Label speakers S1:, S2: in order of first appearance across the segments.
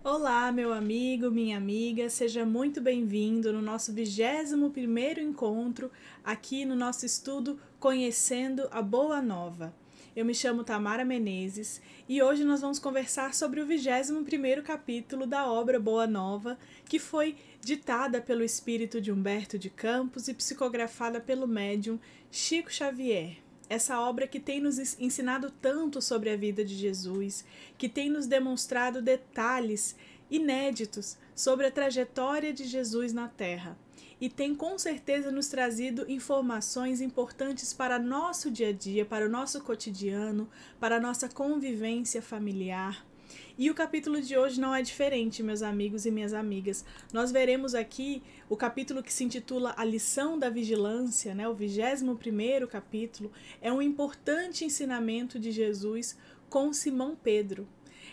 S1: Olá, meu amigo, minha amiga, seja muito bem-vindo no nosso 21º encontro aqui no nosso estudo Conhecendo a Boa Nova. Eu me chamo Tamara Menezes e hoje nós vamos conversar sobre o 21º capítulo da obra Boa Nova, que foi ditada pelo espírito de Humberto de Campos e psicografada pelo médium Chico Xavier. Essa obra que tem nos ensinado tanto sobre a vida de Jesus, que tem nos demonstrado detalhes inéditos sobre a trajetória de Jesus na Terra e tem com certeza nos trazido informações importantes para nosso dia a dia, para o nosso cotidiano, para a nossa convivência familiar. E o capítulo de hoje não é diferente, meus amigos e minhas amigas. Nós veremos aqui o capítulo que se intitula A Lição da Vigilância, né? O 21º capítulo, é um importante ensinamento de Jesus com Simão Pedro.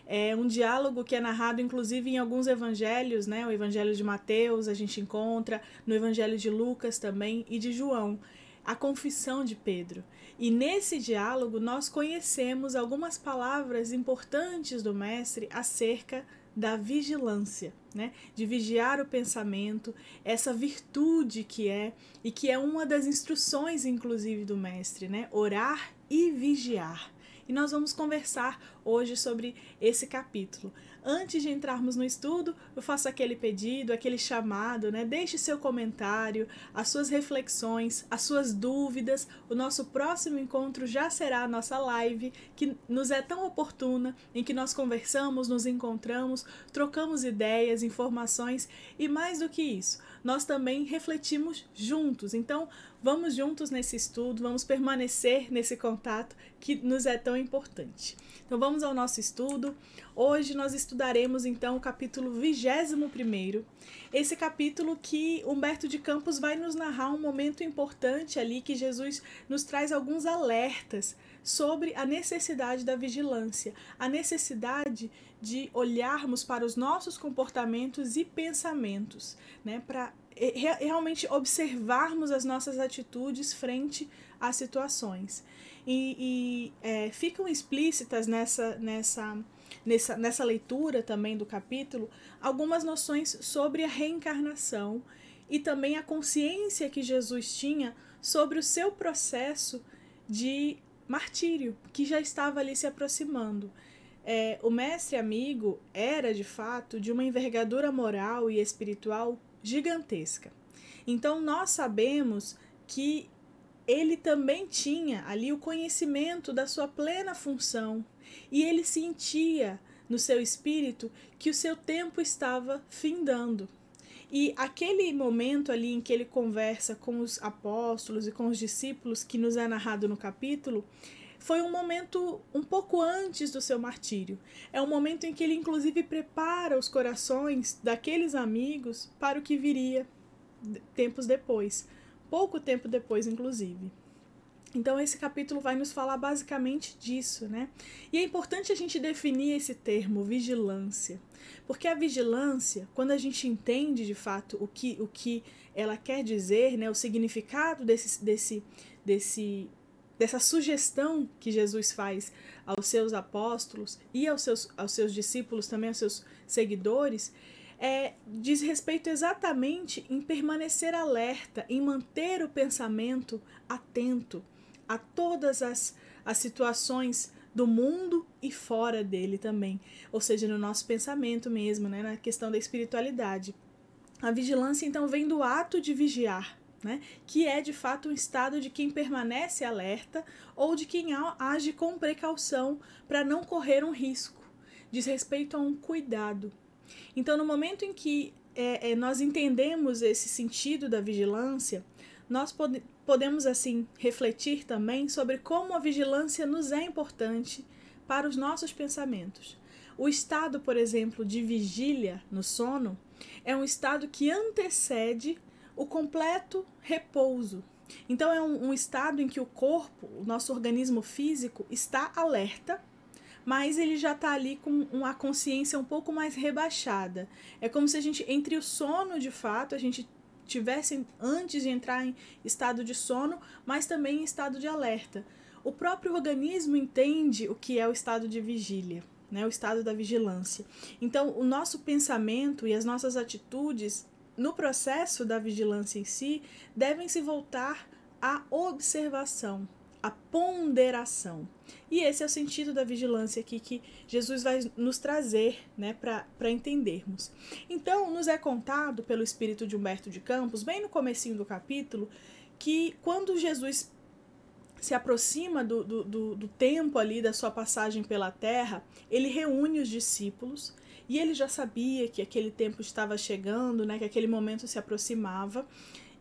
S1: É um diálogo que é narrado inclusive em alguns evangelhos, né? O evangelho de Mateus a gente encontra, no evangelho de Lucas também e de João, a confissão de Pedro. E nesse diálogo nós conhecemos algumas palavras importantes do mestre acerca da vigilância, né? De vigiar o pensamento, essa virtude que é, e que é uma das instruções inclusive do mestre, né? Orar e vigiar. E nós vamos conversar hoje sobre esse capítulo. Antes de entrarmos no estudo, eu faço aquele pedido, aquele chamado, né? Deixe seu comentário, as suas reflexões, as suas dúvidas. O nosso próximo encontro já será a nossa live, que nos é tão oportuna, em que nós conversamos, nos encontramos, trocamos ideias, informações e mais do que isso, nós também refletimos juntos. Então, vamos juntos nesse estudo, vamos permanecer nesse contato que nos é tão importante. Então vamos ao nosso estudo. Hoje nós estudaremos então o capítulo 21º. Esse capítulo que Humberto de Campos vai nos narrar um momento importante ali que Jesus nos traz alguns alertas sobre a necessidade da vigilância, a necessidade de olharmos para os nossos comportamentos e pensamentos, né, para realmente observarmos as nossas atitudes frente às situações. Ficam explícitas nessa leitura também do capítulo algumas noções sobre a reencarnação e também a consciência que Jesus tinha sobre o seu processo de martírio, que já estava ali se aproximando. O mestre amigo era, de fato, de uma envergadura moral e espiritual gigantesca. Então nós sabemos que ele também tinha ali o conhecimento da sua plena função e ele sentia no seu espírito que o seu tempo estava findando. E aquele momento ali em que ele conversa com os apóstolos e com os discípulos, que nos é narrado no capítulo, foi um momento um pouco antes do seu martírio. É um momento em que ele inclusive prepara os corações daqueles amigos para o que viria tempos depois, pouco tempo depois inclusive. Então esse capítulo vai nos falar basicamente disso, né? E é importante a gente definir esse termo, vigilância, porque a vigilância, quando a gente entende de fato o que ela quer dizer, né, o significado dessa sugestão que Jesus faz aos seus apóstolos e aos seus discípulos, também aos seus seguidores, diz respeito exatamente em permanecer alerta, em manter o pensamento atento a todas as situações do mundo e fora dele também, ou seja, no nosso pensamento mesmo, né, na questão da espiritualidade. A vigilância, então, vem do ato de vigiar, né, que é de fato um estado de quem permanece alerta ou de quem age com precaução para não correr um risco, diz respeito a um cuidado. Então, no momento em que nós entendemos esse sentido da vigilância, nós podemos assim refletir também sobre como a vigilância nos é importante para os nossos pensamentos. O estado, por exemplo, de vigília no sono é um estado que antecede o completo repouso. Então é um estado em que o corpo, o nosso organismo físico, está alerta, mas ele já está ali com uma consciência um pouco mais rebaixada. É como se a gente, entre o sono de fato, a gente tivesse antes de entrar em estado de sono, mas também em estado de alerta. O próprio organismo entende o que é o estado de vigília, né? O estado da vigilância. Então, o nosso pensamento e as nossas atitudes no processo da vigilância em si devem se voltar à observação, à ponderação. E esse é o sentido da vigilância aqui que Jesus vai nos trazer, né, para entendermos. Então, nos é contado pelo espírito de Humberto de Campos, bem no comecinho do capítulo, que quando Jesus se aproxima do tempo ali da sua passagem pela terra, ele reúne os discípulos e ele já sabia que aquele tempo estava chegando, né, que aquele momento se aproximava,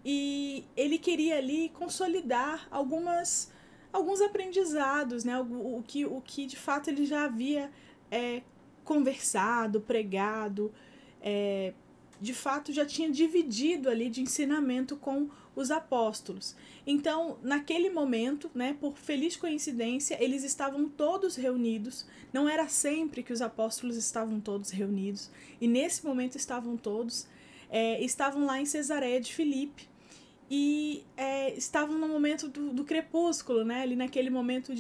S1: e ele queria ali consolidar alguns aprendizados, né, o que de fato ele já havia conversado, pregado, de fato já tinha dividido ali de ensinamento com os apóstolos. Então, naquele momento, né, por feliz coincidência, eles estavam todos reunidos. Não era sempre que os apóstolos estavam todos reunidos, e nesse momento estavam todos, estavam lá em Cesareia de Filipe, e estavam no momento do crepúsculo, né, ali naquele momento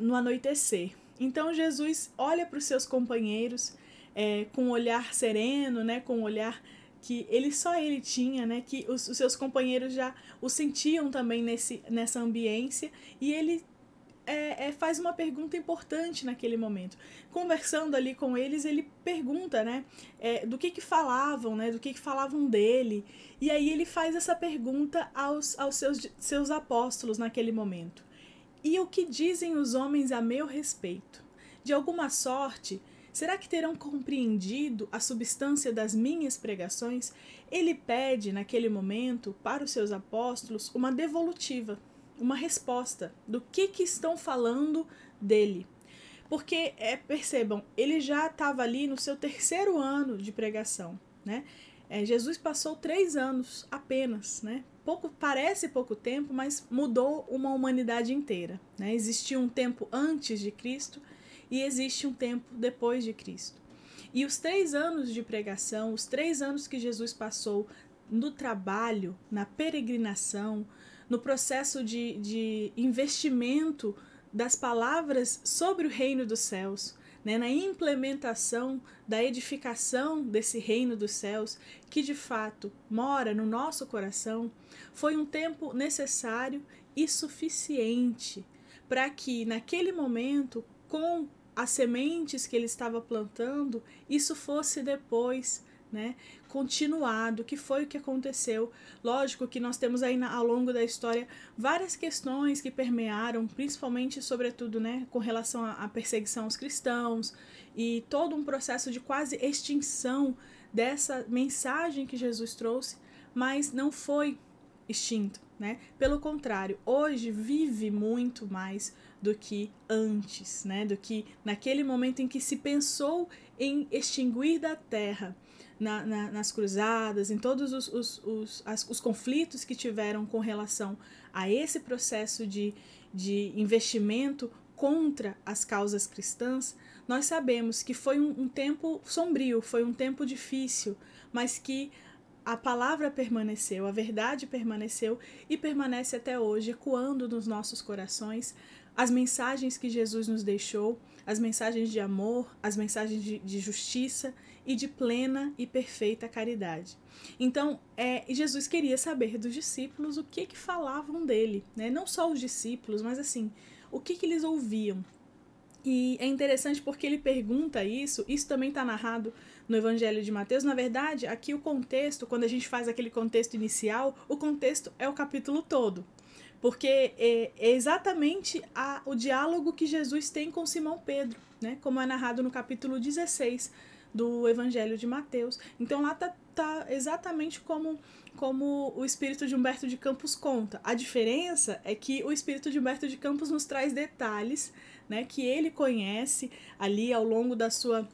S1: no anoitecer. Então, Jesus olha para os seus companheiros com um olhar sereno, né, com um olhar que só ele tinha, né, que os seus companheiros já o sentiam também nessa ambiência, e ele faz uma pergunta importante naquele momento. Conversando ali com eles, ele pergunta, né, do que falavam, né, do que falavam dele, e aí ele faz essa pergunta aos seus apóstolos naquele momento. E o que dizem os homens a meu respeito? De alguma sorte, será que terão compreendido a substância das minhas pregações? Ele pede, naquele momento, para os seus apóstolos, uma devolutiva, uma resposta do que estão falando dele. Porque, percebam, ele já estava ali no seu 3º ano de pregação, né? Jesus passou 3 anos apenas, né? Parece pouco tempo, mas mudou uma humanidade inteira, né? Existia um tempo antes de Cristo e existe um tempo depois de Cristo. E os 3 anos de pregação, os 3 anos que Jesus passou no trabalho, na peregrinação, no processo de investimento das palavras sobre o reino dos céus, né, na implementação da edificação desse reino dos céus, que de fato mora no nosso coração, foi um tempo necessário e suficiente para que naquele momento, com as sementes que ele estava plantando, isso fosse depois, né, continuado, que foi o que aconteceu. Lógico que nós temos aí ao longo da história várias questões que permearam, principalmente, sobretudo, né, com relação à perseguição aos cristãos, e todo um processo de quase extinção dessa mensagem que Jesus trouxe, mas não foi extinto, né? Pelo contrário, hoje vive muito mais do que antes, né? Do que naquele momento em que se pensou em extinguir da terra, nas cruzadas, em todos os conflitos que tiveram com relação a esse processo de investimento contra as causas cristãs. Nós sabemos que foi um tempo sombrio, foi um tempo difícil, mas que a palavra permaneceu, a verdade permaneceu e permanece até hoje, ecoando nos nossos corações as mensagens que Jesus nos deixou, as mensagens de amor, as mensagens de justiça e de plena e perfeita caridade. Então, Jesus queria saber dos discípulos o que falavam dele, né? Não só os discípulos, mas assim, o que eles ouviam. E é interessante porque ele pergunta isso também está narrado no Evangelho de Mateus. Na verdade, aqui o contexto, quando a gente faz aquele contexto inicial, o contexto é o capítulo todo. Porque é exatamente o diálogo que Jesus tem com Simão Pedro, né? Como é narrado no capítulo 16 do Evangelho de Mateus. Então lá tá exatamente como o espírito de Humberto de Campos conta. A diferença é que o espírito de Humberto de Campos nos traz detalhes, né, que ele conhece ali ao longo da sua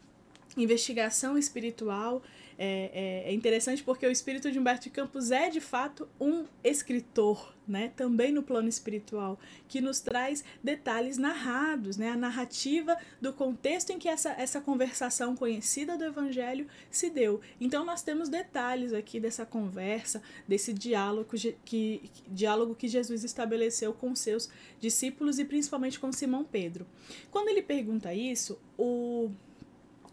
S1: investigação espiritual, É interessante porque o espírito de Humberto de Campos é, de fato, um escritor, né? Também no plano espiritual, que nos traz detalhes narrados, né? A narrativa do contexto em que essa conversação conhecida do Evangelho se deu. Então, nós temos detalhes aqui dessa conversa, desse diálogo que Jesus estabeleceu com seus discípulos e principalmente com Simão Pedro. Quando ele pergunta isso, o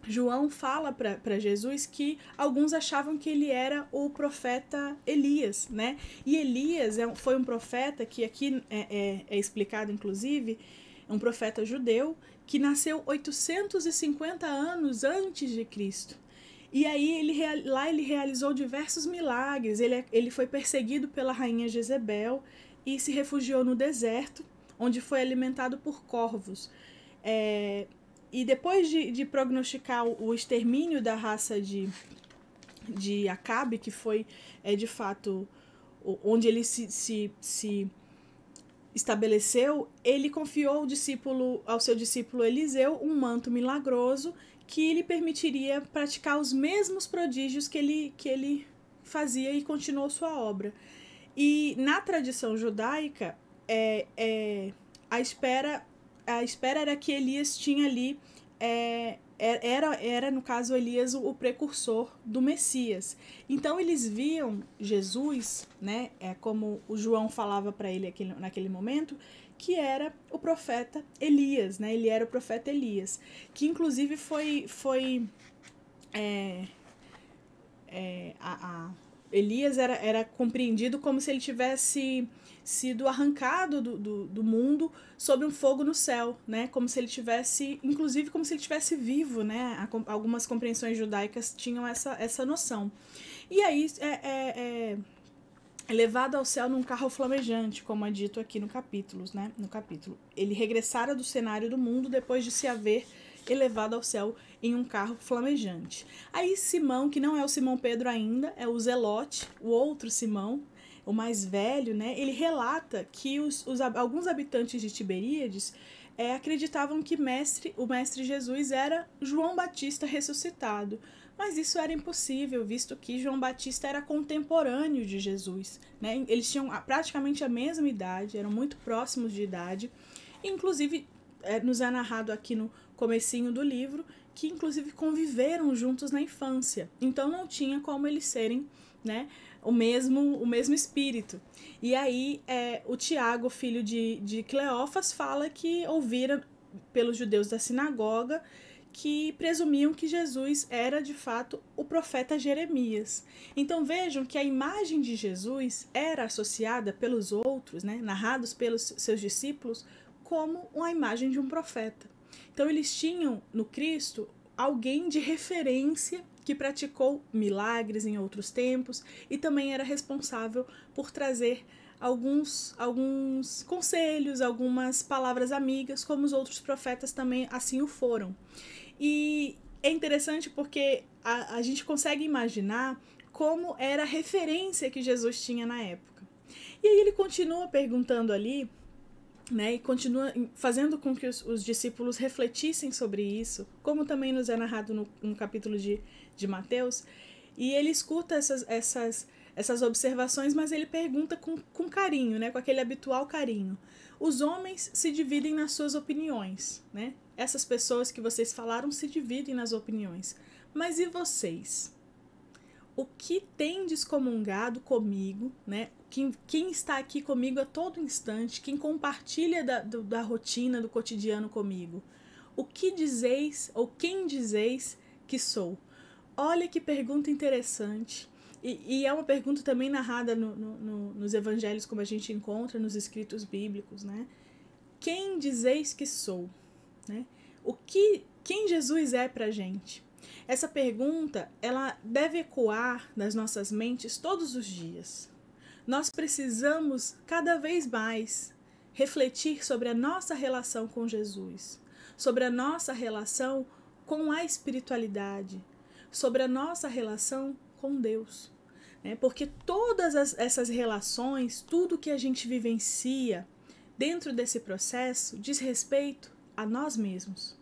S1: João fala para Jesus que alguns achavam que ele era o profeta Elias, né? E Elias foi um profeta que aqui é explicado, inclusive, um profeta judeu que nasceu 850 anos antes de Cristo. E aí ele realizou diversos milagres. Ele foi perseguido pela rainha Jezebel e se refugiou no deserto, onde foi alimentado por corvos. E depois de prognosticar o extermínio da raça de Acabe, que foi, de fato, onde ele se estabeleceu, ele confiou ao seu discípulo Eliseu um manto milagroso que lhe permitiria praticar os mesmos prodígios que ele fazia e continuou sua obra. E na tradição judaica, a espera era que Elias tinha ali, era no caso Elias o precursor do Messias. Então eles viam Jesus, né, como o João falava para ele naquele momento, que era o profeta Elias, né? Ele era o profeta Elias, que inclusive Elias era compreendido como se ele tivesse sido arrancado do mundo sob um fogo no céu, né? Como se ele tivesse, inclusive como se ele tivesse vivo, né? Algumas compreensões judaicas tinham essa noção. E aí é levado ao céu num carro flamejante, como é dito aqui no capítulo, né? No capítulo. Ele regressara do cenário do mundo depois de se haver elevado ao céu em um carro flamejante. Aí Simão, que não é o Simão Pedro ainda, é o Zelote, o outro Simão, o mais velho, né? Ele relata que alguns habitantes de Tiberíades acreditavam que o mestre Jesus era João Batista ressuscitado. Mas isso era impossível, visto que João Batista era contemporâneo de Jesus, né? Eles tinham praticamente a mesma idade, eram muito próximos de idade. Inclusive, nos é narrado aqui no comecinho do livro que inclusive conviveram juntos na infância. Então não tinha como eles serem, né, o mesmo espírito. E aí o Tiago, filho de Cleófas, fala que ouvira pelos judeus da sinagoga que presumiam que Jesus era de fato o profeta Jeremias. Então vejam que a imagem de Jesus era associada pelos outros, né, narrados pelos seus discípulos, como uma imagem de um profeta. Então eles tinham no Cristo alguém de referência que praticou milagres em outros tempos e também era responsável por trazer alguns conselhos, algumas palavras amigas, como os outros profetas também assim o foram. E é interessante porque a gente consegue imaginar como era a referência que Jesus tinha na época. E aí ele continua perguntando ali, né, e continua fazendo com que os discípulos refletissem sobre isso, como também nos é narrado no capítulo de Mateus, e ele escuta essas observações, mas ele pergunta com carinho, né, com aquele habitual carinho. Os homens se dividem nas suas opiniões, né? Essas pessoas que vocês falaram se dividem nas opiniões. Mas e vocês? O que tendes comungado comigo, né? Quem está aqui comigo a todo instante, quem compartilha da rotina, do cotidiano comigo? O que dizeis, ou quem dizeis que sou? Olha que pergunta interessante. E é uma pergunta também narrada nos evangelhos, como a gente encontra nos escritos bíblicos, né? Quem dizeis que sou? Né? Quem Jesus é pra gente? Essa pergunta, ela deve ecoar nas nossas mentes todos os dias. Nós precisamos, cada vez mais, refletir sobre a nossa relação com Jesus, sobre a nossa relação com a espiritualidade, sobre a nossa relação com Deus. Né? Porque todas essas relações, tudo que a gente vivencia dentro desse processo, diz respeito a nós mesmos.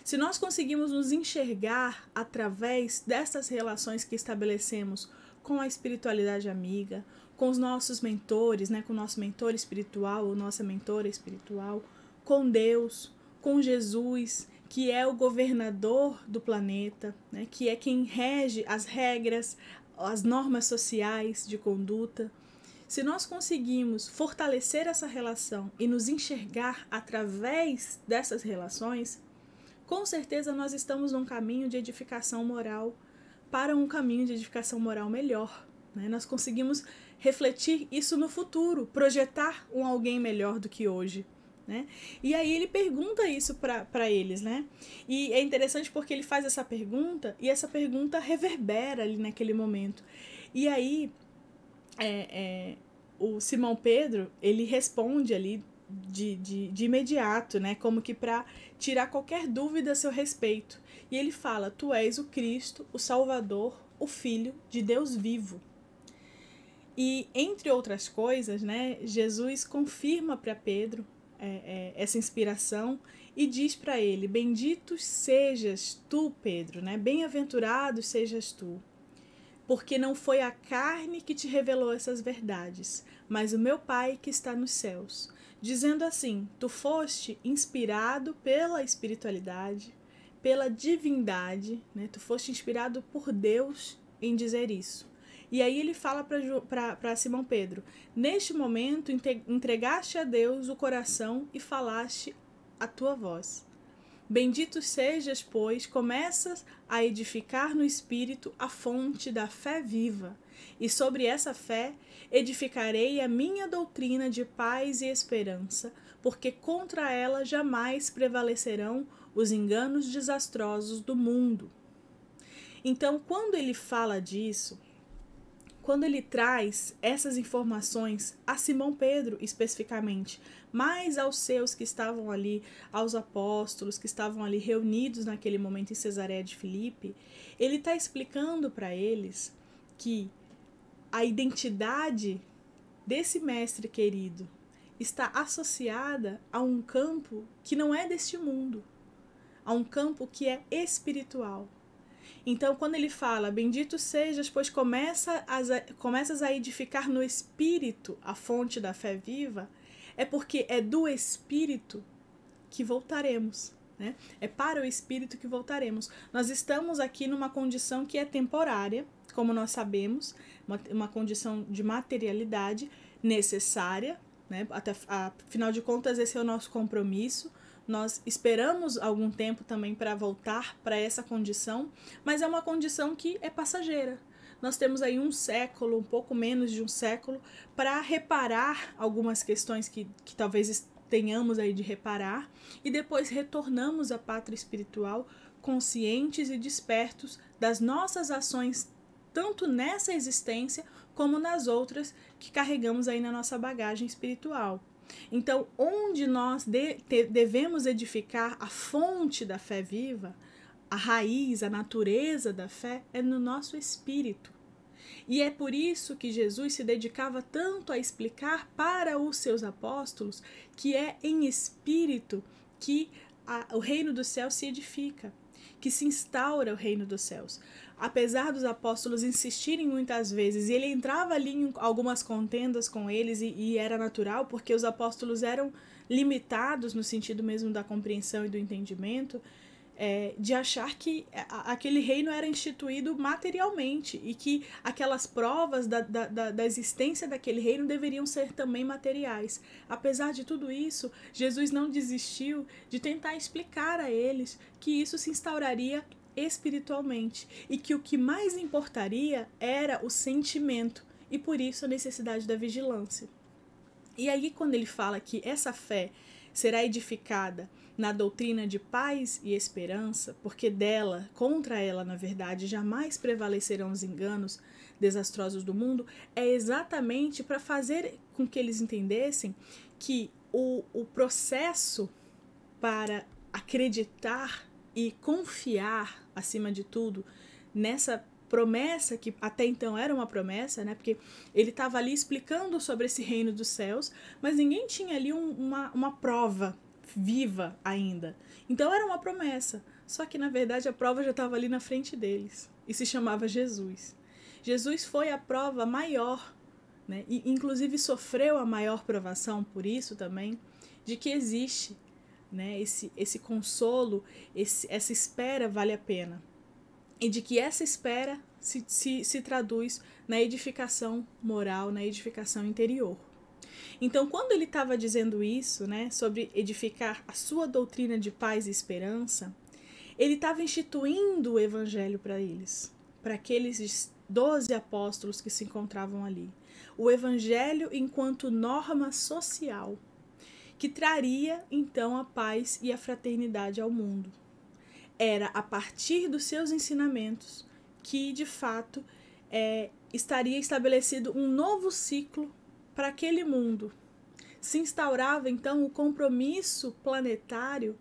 S1: Se nós conseguimos nos enxergar através dessas relações que estabelecemos com a espiritualidade amiga, com os nossos mentores, né, com o nosso mentor espiritual ou nossa mentora espiritual, com Deus, com Jesus, que é o governador do planeta, né, que é quem rege as regras, as normas sociais de conduta. Se nós conseguimos fortalecer essa relação e nos enxergar através dessas relações, com certeza nós estamos num caminho de edificação moral para um caminho de edificação moral melhor, né? Nós conseguimos refletir isso no futuro, projetar um alguém melhor do que hoje, né? E aí ele pergunta isso para eles, né? E é interessante porque ele faz essa pergunta e essa pergunta reverbera ali naquele momento. E aí o Simão Pedro, ele responde ali de imediato, né? Como que para tirar qualquer dúvida a seu respeito. E ele fala: tu és o Cristo, o Salvador, o Filho de Deus vivo. E, entre outras coisas, né, Jesus confirma para Pedro essa inspiração e diz para ele: bendito sejas tu, Pedro, né? Bem-aventurado sejas tu, porque não foi a carne que te revelou essas verdades, mas o meu Pai que está nos céus. Dizendo assim, tu foste inspirado pela espiritualidade, pela divindade, né? Tu foste inspirado por Deus em dizer isso. E aí ele fala para Simão Pedro: neste momento entregaste a Deus o coração e falaste a tua voz. Bendito sejas, pois, começas a edificar no Espírito a fonte da fé viva, e sobre essa fé edificarei a minha doutrina de paz e esperança, porque contra ela jamais prevalecerão os enganos desastrosos do mundo. Então, quando ele fala disso, quando ele traz essas informações a Simão Pedro especificamente, mas aos seus que estavam ali, aos apóstolos que estavam ali reunidos naquele momento em Cesareia de Filipe, ele está explicando para eles que a identidade desse mestre querido está associada a um campo que não é deste mundo, a um campo que é espiritual. Então, quando ele fala, bendito sejas, pois começas a edificar no Espírito a fonte da fé viva, é porque é do Espírito que voltaremos, né? É para o Espírito que voltaremos. Nós estamos aqui numa condição que é temporária, como nós sabemos, uma condição de materialidade necessária, né? Afinal de contas, esse é o nosso compromisso. Nós esperamos algum tempo também para voltar para essa condição, mas é uma condição que é passageira. Nós temos aí um século, um pouco menos de um século, para reparar algumas questões que talvez tenhamos aí de reparar, e depois retornamos à pátria espiritual conscientes e despertos das nossas ações, tanto nessa existência como nas outras que carregamos aí na nossa bagagem espiritual. Então, onde nós devemos edificar a fonte da fé viva, a raiz, a natureza da fé, é no nosso espírito. E é por isso que Jesus se dedicava tanto a explicar para os seus apóstolos que é em espírito que o reino dos céus se edifica, que se instaura o reino dos céus. Apesar dos apóstolos insistirem muitas vezes, e ele entrava ali em algumas contendas com eles, e era natural, porque os apóstolos eram limitados no sentido mesmo da compreensão e do entendimento, de achar que aquele reino era instituído materialmente e que aquelas provas da existência daquele reino deveriam ser também materiais. Apesar de tudo isso, Jesus não desistiu de tentar explicar a eles que isso se instauraria espiritualmente e que o que mais importaria era o sentimento, e por isso a necessidade da vigilância. E aí, quando ele fala que essa fé será edificada na doutrina de paz e esperança, porque contra ela, na verdade, jamais prevalecerão os enganos desastrosos do mundo, é exatamente para fazer com que eles entendessem que o processo para acreditar e confiar, acima de tudo, nessa promessa, que até então era uma promessa, né? Porque ele estava ali explicando sobre esse reino dos céus, mas ninguém tinha ali uma prova viva ainda. Então era uma promessa, só que na verdade a prova já estava ali na frente deles e se chamava Jesus. Jesus foi a prova maior, né? E inclusive sofreu a maior provação por isso também, de que existe, né, esse consolo, essa espera vale a pena. E de que essa espera se traduz na edificação moral, na edificação interior. Então, quando ele estava dizendo isso, né, sobre edificar a sua doutrina de paz e esperança, ele estava instituindo o evangelho para eles, para aqueles 12 apóstolos que se encontravam ali. O evangelho enquanto norma social, que traria então a paz e a fraternidade ao mundo. Era a partir dos seus ensinamentos que, de fato, estaria estabelecido um novo ciclo para aquele mundo. Se instaurava, então, o compromisso planetário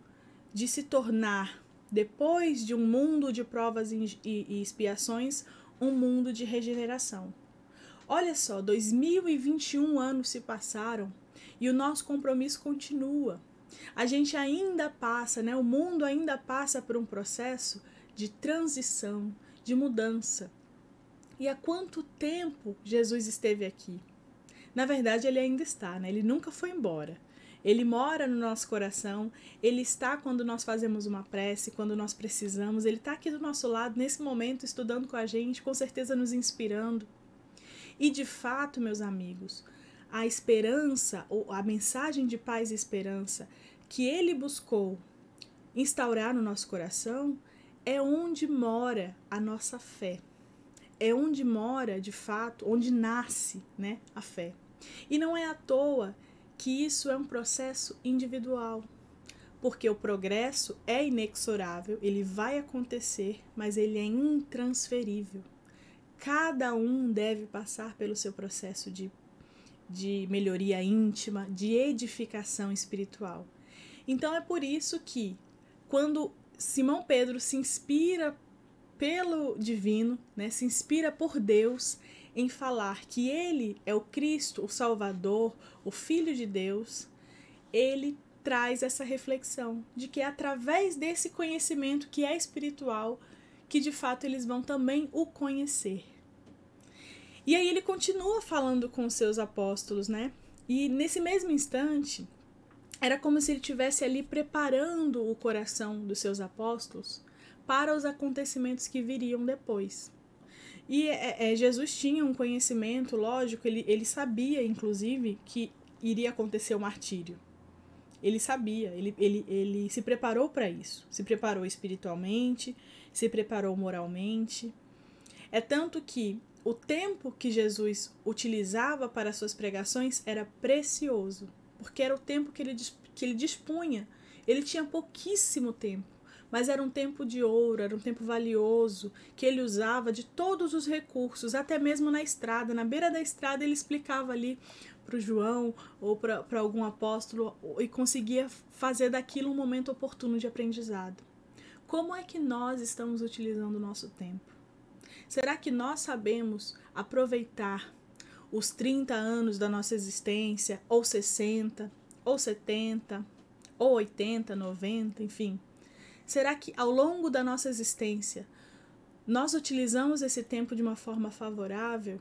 S1: de se tornar, depois de um mundo de provas e expiações, um mundo de regeneração. Olha só, 2021 anos se passaram e o nosso compromisso continua. A gente ainda passa, né? O mundo ainda passa por um processo de transição, de mudança. E há quanto tempo Jesus esteve aqui? Na verdade, ele ainda está, né? Ele nunca foi embora. Ele mora no nosso coração, ele está quando nós fazemos uma prece, quando nós precisamos, ele está aqui do nosso lado, nesse momento, estudando com a gente, com certeza nos inspirando. E de fato, meus amigos, a esperança, ou a mensagem de paz e esperança que ele buscou instaurar no nosso coração é onde mora a nossa fé. É onde mora, de fato, onde nasce, né, a fé. E não é à toa que isso é um processo individual, porque o progresso é inexorável, ele vai acontecer, mas ele é intransferível. Cada um deve passar pelo seu processo de melhoria íntima, de edificação espiritual. Então é por isso que, quando Simão Pedro se inspira pelo divino, né, se inspira por Deus em falar que ele é o Cristo, o Salvador, o Filho de Deus, ele traz essa reflexão de que é através desse conhecimento que é espiritual que de fato eles vão também o conhecer. E aí ele continua falando com os seus apóstolos, né? E nesse mesmo instante, era como se ele estivesse ali preparando o coração dos seus apóstolos para os acontecimentos que viriam depois. E Jesus tinha um conhecimento, lógico, ele sabia, inclusive, que iria acontecer o martírio. Ele sabia, ele se preparou para isso. Se preparou espiritualmente, se preparou moralmente. É tanto que o tempo que Jesus utilizava para suas pregações era precioso, porque era o tempo que ele dispunha. Ele tinha pouquíssimo tempo, mas era um tempo de ouro, era um tempo valioso, que ele usava de todos os recursos, até mesmo na estrada. Na beira da estrada ele explicava ali para o João ou para algum apóstolo e conseguia fazer daquilo um momento oportuno de aprendizado. Como é que nós estamos utilizando o nosso tempo? Será que nós sabemos aproveitar os 30 anos da nossa existência, ou 60, ou 70, ou 80, 90, enfim? Será que ao longo da nossa existência nós utilizamos esse tempo de uma forma favorável?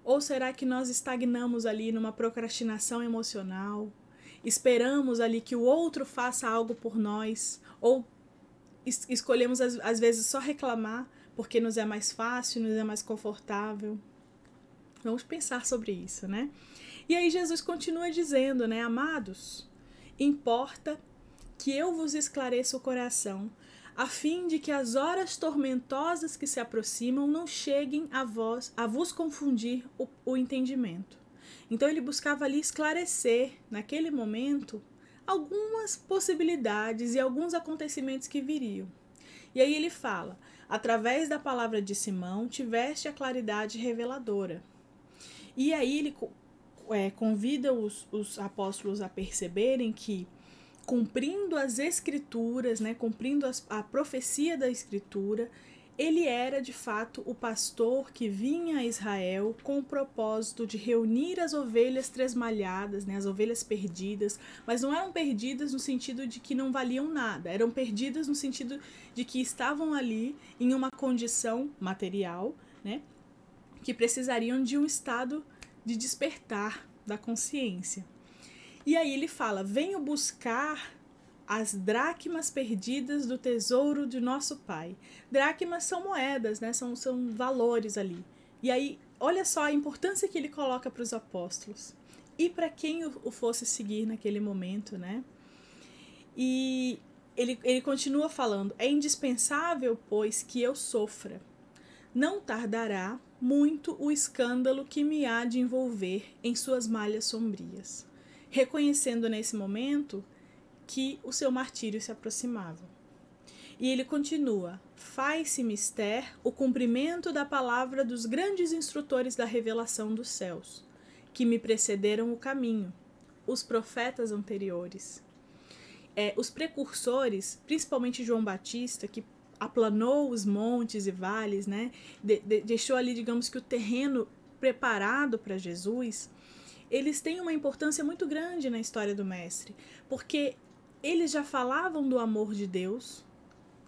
S1: Ou será que nós estagnamos ali numa procrastinação emocional, esperamos ali que o outro faça algo por nós, ou escolhemos às vezes só reclamar porque nos é mais fácil, nos é mais confortável? Vamos pensar sobre isso, né? E aí Jesus continua dizendo, né? Amados, importa que eu vos esclareça o coração, a fim de que as horas tormentosas que se aproximam não cheguem a vos confundir o entendimento. Então ele buscava ali esclarecer, naquele momento, algumas possibilidades e alguns acontecimentos que viriam. E aí ele fala, através da palavra de Simão, tiveste a claridade reveladora. E aí ele convida os apóstolos a perceberem que, cumprindo as escrituras, né, cumprindo a profecia da escritura, ele era de fato o pastor que vinha a Israel com o propósito de reunir as ovelhas tresmalhadas, né, as ovelhas perdidas, mas não eram perdidas no sentido de que não valiam nada, eram perdidas no sentido de que estavam ali em uma condição material, né, que precisariam de um estado de despertar da consciência. E aí ele fala: venho buscar as dracmas perdidas do tesouro de nosso pai. Dracmas são moedas, né? São valores ali. E aí, olha só a importância que ele coloca para os apóstolos e para quem o fosse seguir naquele momento, né? E ele continua falando: é indispensável, pois, que eu sofra. Não tardará muito o escândalo que me há de envolver em suas malhas sombrias, reconhecendo nesse momento que o seu martírio se aproximava. E ele continua: faz-se mister o cumprimento da palavra dos grandes instrutores da revelação dos céus, que me precederam o caminho, os profetas anteriores. Os precursores, principalmente João Batista, que aplanou os montes e vales, né? Deixou ali, digamos que o terreno preparado para Jesus, eles têm uma importância muito grande na história do Mestre, porque eles já falavam do amor de Deus,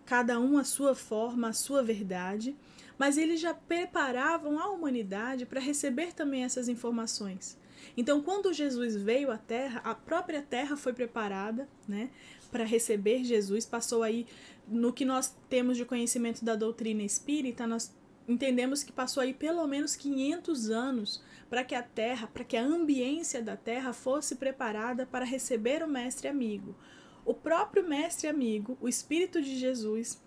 S1: cada um a sua forma, a sua verdade, mas eles já preparavam a humanidade para receber também essas informações. Então, quando Jesus veio à Terra, a própria Terra foi preparada, né, para receber Jesus. Passou aí, no que nós temos de conhecimento da doutrina espírita, nós entendemos que passou aí pelo menos 500 anos para que a Terra, para que a ambiência da Terra fosse preparada para receber o Mestre Amigo. O próprio Mestre Amigo, o Espírito de Jesus,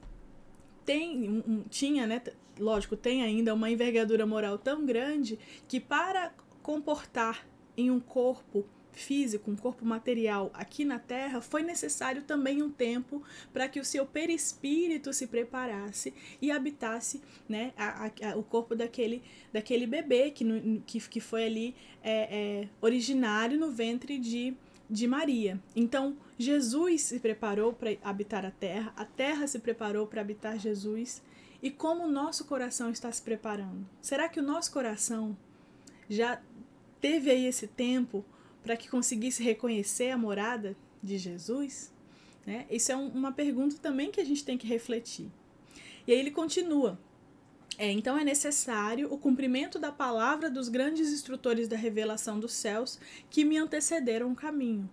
S1: tinha, né, lógico, tem ainda uma envergadura moral tão grande que para comportar em um corpo físico, um corpo material aqui na Terra, foi necessário também um tempo para que o seu perispírito se preparasse e habitasse, né, o corpo daquele bebê que foi ali originário no ventre de Maria. Então, Jesus se preparou para habitar a Terra se preparou para habitar Jesus. E como o nosso coração está se preparando? Será que o nosso coração já teve aí esse tempo para que conseguisse reconhecer a morada de Jesus? Né? Isso é uma pergunta também que a gente tem que refletir. E aí ele continua: então é necessário o cumprimento da palavra dos grandes instrutores da revelação dos céus que me antecederam o caminho.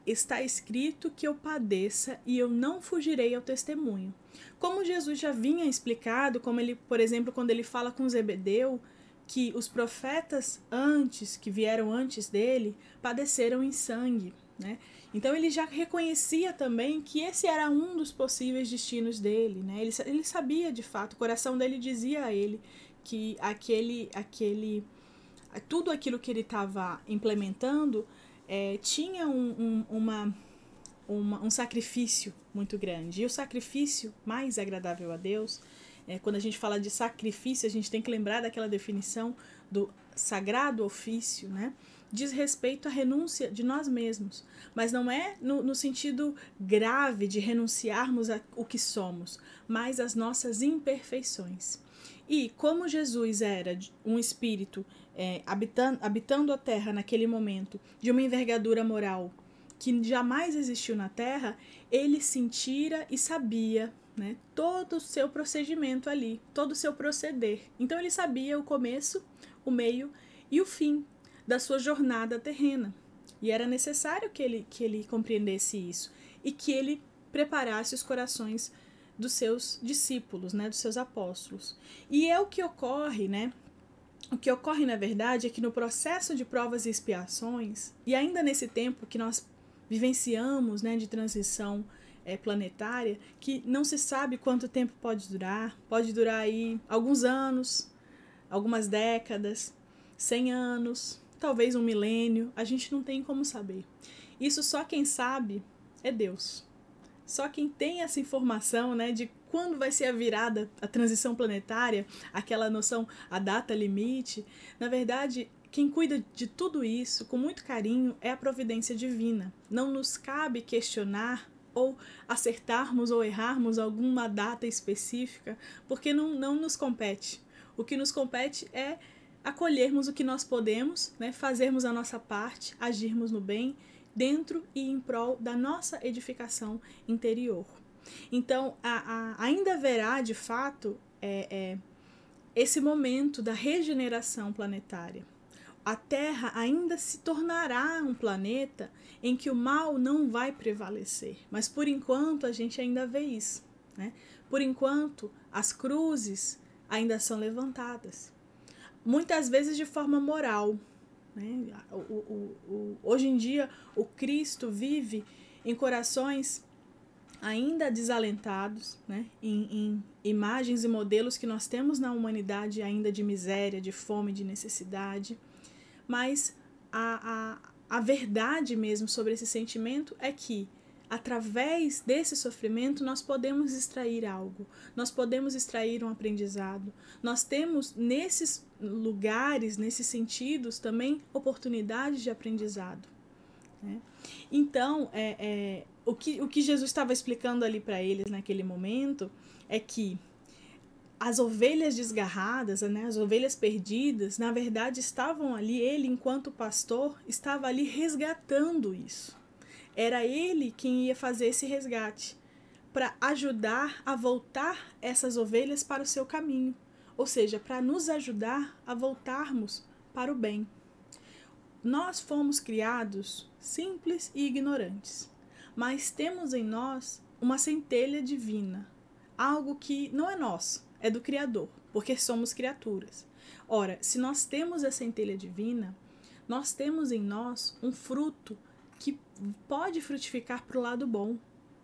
S1: Está escrito que eu padeça e eu não fugirei ao testemunho. Como Jesus já vinha explicado, como ele, por exemplo, quando ele fala com Zebedeu, que os profetas que vieram antes dele, padeceram em sangue, né? Então ele já reconhecia também que esse era um dos possíveis destinos dele, né? Ele sabia de fato, o coração dele dizia a ele que tudo aquilo que ele estava implementando tinha um sacrifício muito grande. E o sacrifício mais agradável a Deus, quando a gente fala de sacrifício, a gente tem que lembrar daquela definição do sagrado ofício, né? Diz respeito à renúncia de nós mesmos, mas não é no sentido grave de renunciarmos ao que somos, mas às nossas imperfeições. E como Jesus era um espírito habitando a Terra naquele momento, de uma envergadura moral que jamais existiu na Terra, ele sentira e sabia, né, todo o seu procedimento ali, todo o seu proceder. Então ele sabia o começo, o meio e o fim da sua jornada terrena. E era necessário que ele compreendesse isso e que ele preparasse os corações dos seus discípulos, né, dos seus apóstolos. E é o que ocorre, né? O que ocorre, na verdade, é que no processo de provas e expiações, e ainda nesse tempo que nós vivenciamos, né, de transição planetária, que não se sabe quanto tempo pode durar aí alguns anos, algumas décadas, 100 anos, talvez um milênio, a gente não tem como saber. Isso só quem sabe é Deus. Só quem tem essa informação, né, de quando vai ser a virada, a transição planetária, aquela noção, a data limite, na verdade, quem cuida de tudo isso com muito carinho é a providência divina. Não nos cabe questionar ou acertarmos ou errarmos alguma data específica, porque não nos compete. O que nos compete é acolhermos o que nós podemos, né, fazermos a nossa parte, agirmos no bem, dentro e em prol da nossa edificação interior. Então, ainda haverá, de fato, esse momento da regeneração planetária. A Terra ainda se tornará um planeta em que o mal não vai prevalecer. Mas, por enquanto, a gente ainda vê isso, né? Por enquanto, as cruzes ainda são levantadas. Muitas vezes de forma moral, né? Hoje em dia, o Cristo vive em corações ainda desalentados, né? Em imagens e modelos que nós temos na humanidade ainda de miséria, de fome, de necessidade. Mas a verdade mesmo sobre esse sentimento é que, através desse sofrimento, nós podemos extrair algo, nós podemos extrair um aprendizado. Nós temos nesses lugares, nesses sentidos, também oportunidades de aprendizado, né? Então, o que Jesus estava explicando ali para eles naquele momento é que as ovelhas desgarradas, né, as ovelhas perdidas, na verdade estavam ali, ele enquanto pastor, estava ali resgatando isso. Era ele quem ia fazer esse resgate, para ajudar a voltar essas ovelhas para o seu caminho, ou seja, para nos ajudar a voltarmos para o bem. Nós fomos criados simples e ignorantes, mas temos em nós uma centelha divina, algo que não é nosso, é do Criador, porque somos criaturas. Ora, se nós temos a centelha divina, nós temos em nós um fruto que pode frutificar para o lado bom,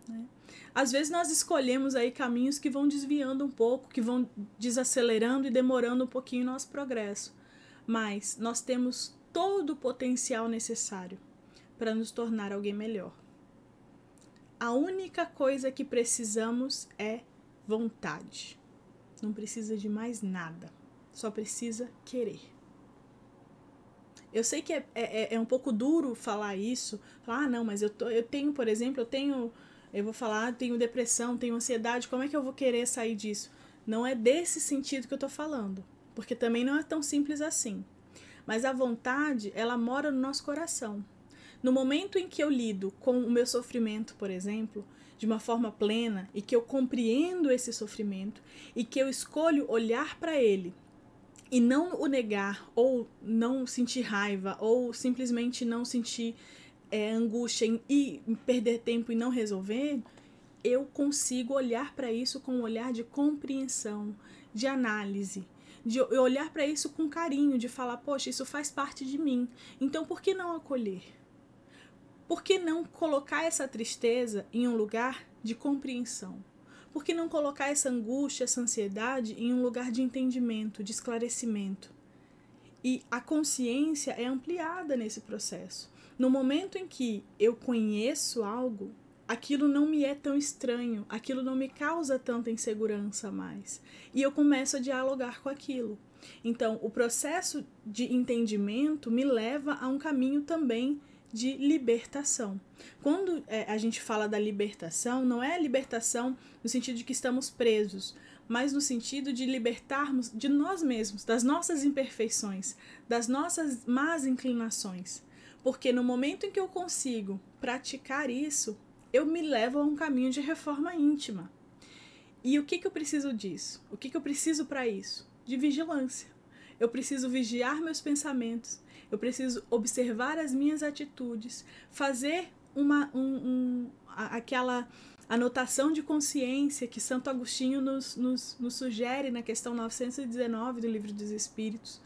S1: né? Às vezes nós escolhemos aí caminhos que vão desviando um pouco, que vão desacelerando e demorando um pouquinho o nosso progresso, mas nós temos todo o potencial necessário para nos tornar alguém melhor. A única coisa que precisamos é vontade. Não precisa de mais nada, só precisa querer. Eu sei que é um pouco duro falar isso, falar, não, mas eu tenho, por exemplo, eu vou falar, tenho depressão, tenho ansiedade, como é que eu vou querer sair disso? Não é desse sentido que eu tô falando, porque também não é tão simples assim. Mas a vontade, ela mora no nosso coração. No momento em que eu lido com o meu sofrimento, por exemplo, de uma forma plena, e que eu compreendo esse sofrimento, e que eu escolho olhar para ele, e não o negar, ou não sentir raiva, ou simplesmente não sentir angústia e perder tempo e não resolver, eu consigo olhar para isso com um olhar de compreensão, de análise, de olhar para isso com carinho, de falar, poxa, isso faz parte de mim, então por que não acolher? Por que não colocar essa tristeza em um lugar de compreensão? Por que não colocar essa angústia, essa ansiedade em um lugar de entendimento, de esclarecimento? E a consciência é ampliada nesse processo. No momento em que eu conheço algo, aquilo não me é tão estranho, aquilo não me causa tanta insegurança mais. E eu começo a dialogar com aquilo. Então, o processo de entendimento me leva a um caminho também de libertação. Quando a gente fala da libertação, não é a libertação no sentido de que estamos presos, mas no sentido de libertarmos de nós mesmos, das nossas imperfeições, das nossas más inclinações. Porque no momento em que eu consigo praticar isso, eu me levo a um caminho de reforma íntima. E o que eu preciso disso? O que eu preciso para isso? De vigilância. Eu preciso vigiar meus pensamentos, eu preciso observar as minhas atitudes, fazer aquela anotação de consciência que Santo Agostinho nos sugere na questão 919 do Livro dos Espíritos,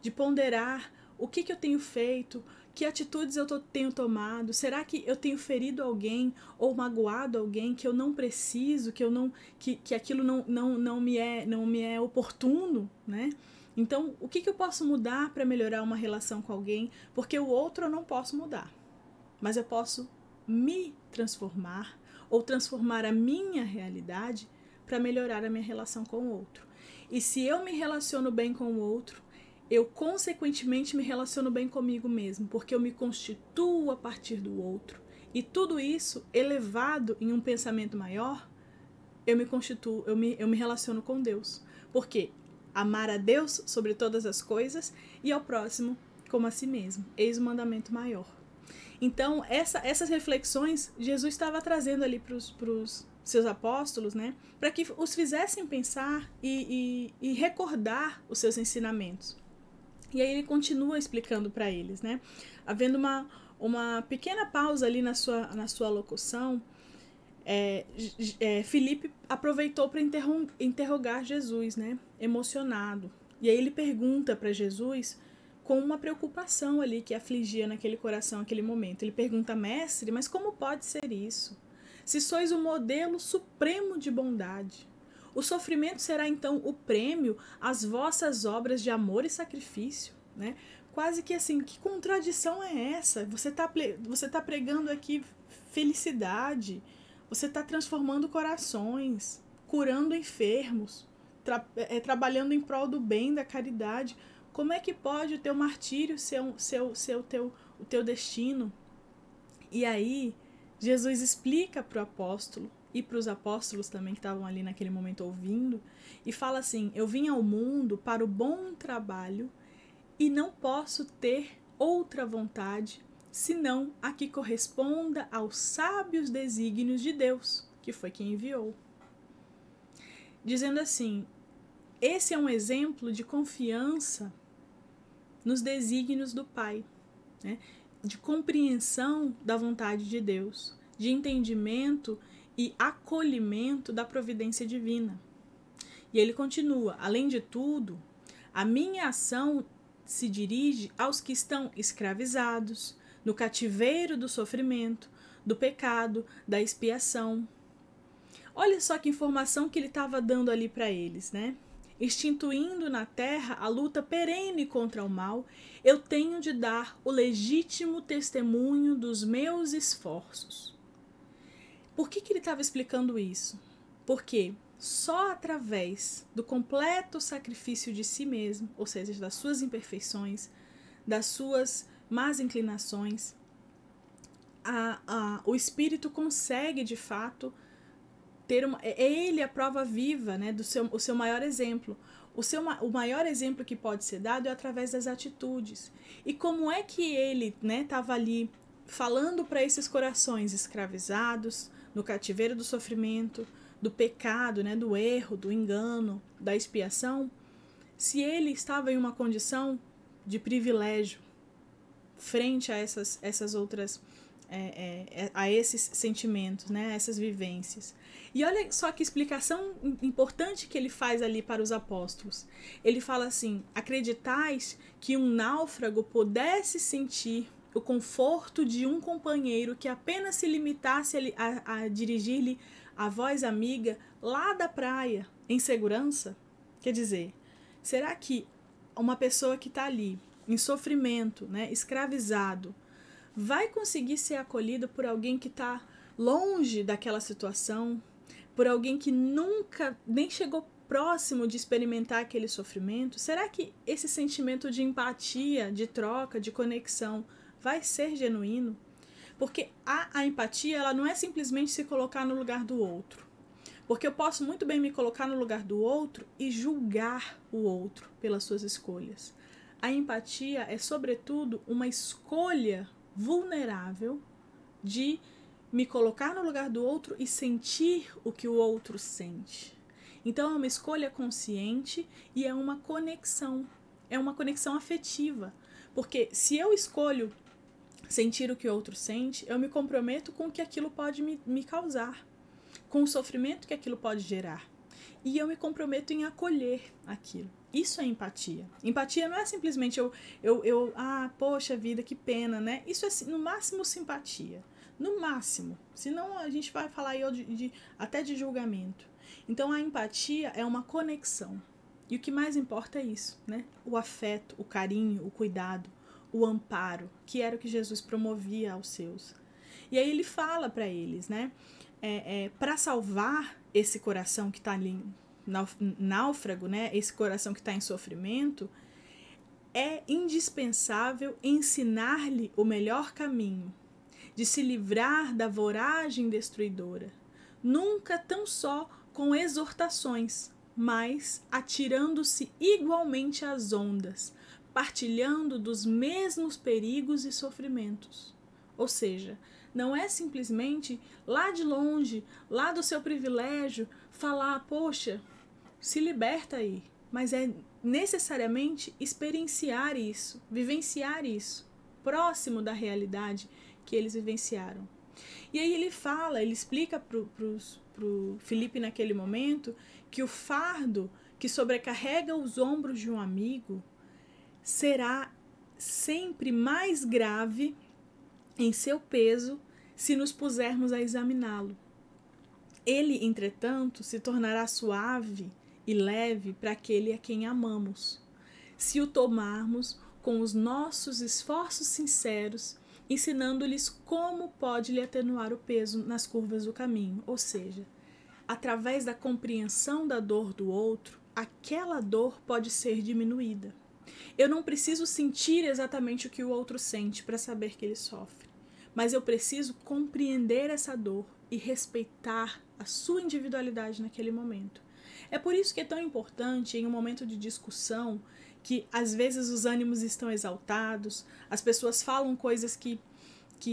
S1: de ponderar o que eu tenho feito, que atitudes eu tenho tomado, será que eu tenho ferido alguém ou magoado alguém que eu não preciso, que aquilo não me é oportuno, né? Então, o que eu posso mudar para melhorar uma relação com alguém? Porque o outro eu não posso mudar, mas eu posso me transformar ou transformar a minha realidade para melhorar a minha relação com o outro. E se eu me relaciono bem com o outro, eu consequentemente me relaciono bem comigo mesmo, porque eu me constituo a partir do outro E tudo isso elevado em um pensamento maior, eu me relaciono com Deus. Porque amar a Deus sobre todas as coisas e ao próximo como a si mesmo. Eis o mandamento maior. Então, essas reflexões Jesus estava trazendo ali para os seus apóstolos, né, para que os fizessem pensar e recordar os seus ensinamentos. E aí ele continua explicando para eles, né, havendo uma pequena pausa ali na sua locução. Filipe aproveitou para interrogar Jesus, né, emocionado. E aí ele pergunta para Jesus com uma preocupação ali que afligia naquele coração, naquele momento. Ele pergunta: mestre, mas como pode ser isso? Se sois o modelo supremo de bondade, o sofrimento será então o prêmio às vossas obras de amor e sacrifício, né? Quase que assim, que contradição é essa? Você tá pregando aqui felicidade, você está transformando corações, curando enfermos, trabalhando em prol do bem, da caridade. Como é que pode o teu martírio ser o teu destino? E aí, Jesus explica para o apóstolo e para os apóstolos também que estavam ali naquele momento ouvindo, e fala assim: eu vim ao mundo para o bom trabalho e não posso ter outra vontade senão a que corresponda aos sábios desígnios de Deus, que foi quem enviou. Dizendo assim, esse é um exemplo de confiança nos desígnios do Pai, né? De compreensão da vontade de Deus, de entendimento e acolhimento da providência divina. E ele continua: além de tudo, a minha ação se dirige aos que estão escravizados, no cativeiro do sofrimento, do pecado, da expiação. Olha só que informação que ele estava dando ali para eles, né? Instituindo na terra a luta perene contra o mal, eu tenho de dar o legítimo testemunho dos meus esforços. Por que ele estava explicando isso? Porque só através do completo sacrifício de si mesmo, ou seja, das suas imperfeições, das suas más inclinações, o Espírito consegue de fato ter ele a prova viva, né, o seu maior exemplo. O maior exemplo que pode ser dado é através das atitudes. E como é que ele estava ali falando para esses corações escravizados, no cativeiro do sofrimento, do pecado, né, do erro, do engano, da expiação, se ele estava em uma condição de privilégio frente a essas outras, a esses sentimentos, né, a essas vivências. E olha só que explicação importante que ele faz ali para os apóstolos. Ele fala assim: acreditais que um náufrago pudesse sentir o conforto de um companheiro que apenas se limitasse a dirigir-lhe a voz amiga lá da praia, em segurança? Quer dizer, será que uma pessoa que está ali, em sofrimento, né, escravizado, vai conseguir ser acolhido por alguém que está longe daquela situação, por alguém que nunca nem chegou próximo de experimentar aquele sofrimento? Será que esse sentimento de empatia, de troca, de conexão vai ser genuíno? Porque a empatia, ela não é simplesmente se colocar no lugar do outro. Porque eu posso muito bem me colocar no lugar do outro e julgar o outro pelas suas escolhas. A empatia é, sobretudo, uma escolha vulnerável de me colocar no lugar do outro e sentir o que o outro sente. Então é uma escolha consciente e é uma conexão afetiva. Porque se eu escolho sentir o que o outro sente, eu me comprometo com o que aquilo pode me causar, com o sofrimento que aquilo pode gerar. E eu me comprometo em acolher aquilo. Isso é empatia. Empatia não é simplesmente poxa vida, que pena, né? Isso é, no máximo, simpatia. No máximo. Senão a gente vai falar aí até de julgamento. Então a empatia é uma conexão. E o que mais importa é isso, né? O afeto, o carinho, o cuidado, o amparo, que era o que Jesus promovia aos seus. E aí ele fala para eles, né? Para salvar esse coração que está ali náufrago, né? Esse coração que está em sofrimento, é indispensável ensinar-lhe o melhor caminho, de se livrar da voragem destruidora, nunca tão só com exortações, mas atirando-se igualmente às ondas, partilhando dos mesmos perigos e sofrimentos. Ou seja, não é simplesmente lá de longe, lá do seu privilégio, falar, poxa, se liberta aí, mas é necessariamente experienciar isso, vivenciar isso, próximo da realidade que eles vivenciaram. E aí ele explica pro Filipe naquele momento que o fardo que sobrecarrega os ombros de um amigo será sempre mais grave em seu peso se nos pusermos a examiná-lo. Ele, entretanto, se tornará suave e leve para aquele a quem amamos, se o tomarmos com os nossos esforços sinceros, ensinando-lhes como pode lhe atenuar o peso nas curvas do caminho, ou seja, através da compreensão da dor do outro, aquela dor pode ser diminuída. Eu não preciso sentir exatamente o que o outro sente para saber que ele sofre, mas eu preciso compreender essa dor e respeitar a sua individualidade naquele momento. É por isso que é tão importante, em um momento de discussão, que às vezes os ânimos estão exaltados, as pessoas falam coisas que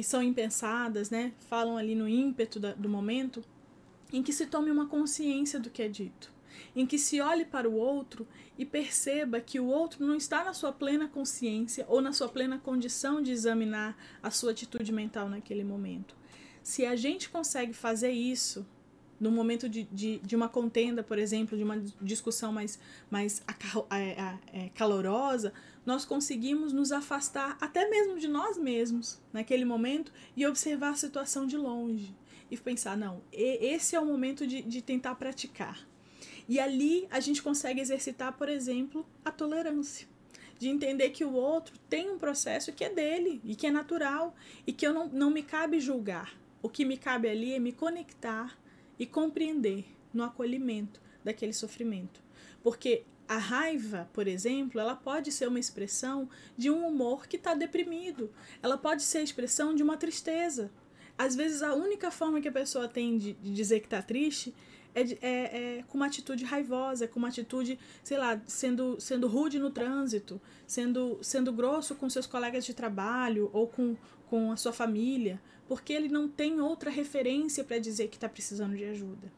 S1: são impensadas, né? Falam ali no ímpeto do momento, em que se tome uma consciência do que é dito, em que se olhe para o outro e perceba que o outro não está na sua plena consciência ou na sua plena condição de examinar a sua atitude mental naquele momento. Se a gente consegue fazer isso no momento de uma contenda, por exemplo, de uma discussão mais calorosa, nós conseguimos nos afastar até mesmo de nós mesmos naquele momento e observar a situação de longe e pensar, não, esse é o momento de tentar praticar. E ali a gente consegue exercitar, por exemplo, a tolerância, de entender que o outro tem um processo que é dele e que é natural e que eu não me cabe julgar. O que me cabe ali é me conectar e compreender no acolhimento daquele sofrimento. Porque a raiva, por exemplo, ela pode ser uma expressão de um humor que está deprimido. Ela pode ser a expressão de uma tristeza. Às vezes a única forma que a pessoa tem de dizer que está triste é com uma atitude raivosa, com uma atitude, sei lá, sendo rude no trânsito, sendo grosso com seus colegas de trabalho ou com a sua família, porque ele não tem outra referência para dizer que está precisando de ajuda.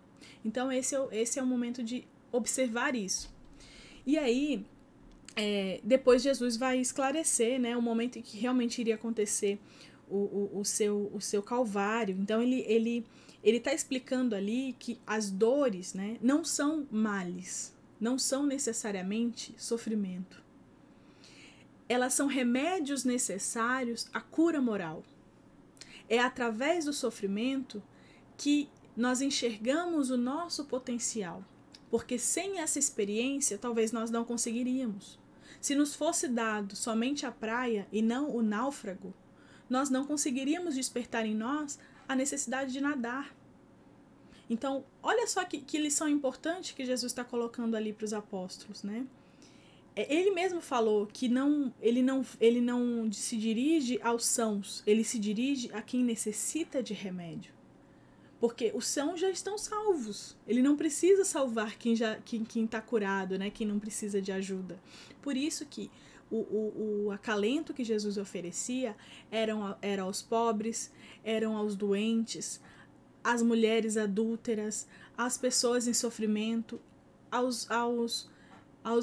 S1: Então esse é o momento de observar isso. E aí, depois Jesus vai esclarecer, né, o momento em que realmente iria acontecer o seu calvário. Então ele está explicando ali que as dores, né, não são males, não são necessariamente sofrimento. Elas são remédios necessários à cura moral. É através do sofrimento que nós enxergamos o nosso potencial, porque sem essa experiência talvez nós não conseguiríamos. Se nos fosse dado somente a praia e não o náufrago, nós não conseguiríamos despertar em nós a necessidade de nadar. Então, olha só que lição importante que Jesus está colocando ali para os apóstolos, né? Ele mesmo falou que ele não se dirige aos sãos, ele se dirige a quem necessita de remédio. Porque os sãos já estão salvos. Ele não precisa salvar quem está curado, né? Quem não precisa de ajuda. Por isso que o acalento que Jesus oferecia era aos pobres, eram aos doentes, às mulheres adúlteras, às pessoas em sofrimento, aos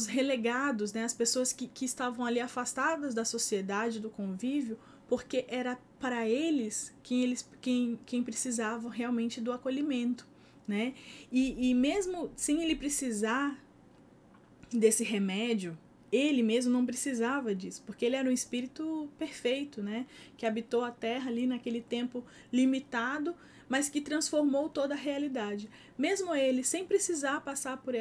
S1: relegados, né? As pessoas que estavam ali afastadas da sociedade, do convívio, porque era para eles quem precisavam realmente do acolhimento, né? E mesmo sem ele precisar desse remédio, ele mesmo não precisava disso, porque ele era um espírito perfeito, né? Que habitou a terra ali naquele tempo limitado, mas que transformou toda a realidade. Mesmo ele, sem precisar passar por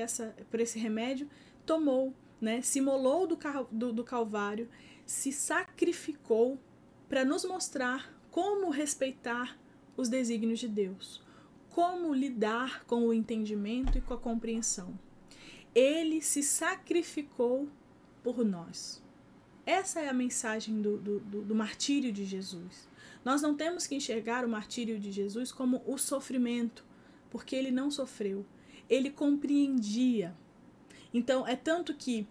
S1: esse remédio, tomou, né? Se imolou do Calvário, se sacrificou para nos mostrar como respeitar os desígnios de Deus, como lidar com o entendimento e com a compreensão. Ele se sacrificou por nós. Essa é a mensagem do martírio de Jesus. Nós não temos que enxergar o martírio de Jesus como o sofrimento, porque ele não sofreu, ele compreendia. Então, é tanto que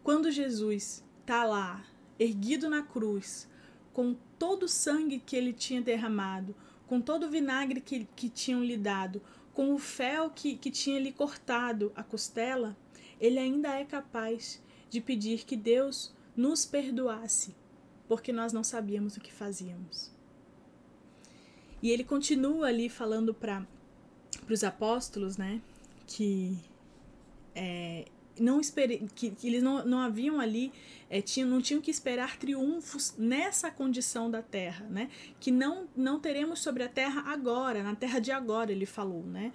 S1: quando Jesus está lá, erguido na cruz, com todo o sangue que ele tinha derramado, com todo o vinagre que tinham lhe dado, com o fel que tinha lhe cortado a costela, ele ainda é capaz de pedir que Deus nos perdoasse, porque nós não sabíamos o que fazíamos. E ele continua ali falando para os apóstolos, né, que eles não haviam ali, não tinham que esperar triunfos nessa condição da terra, né? Que não teremos sobre a terra agora, na terra de agora, ele falou, né?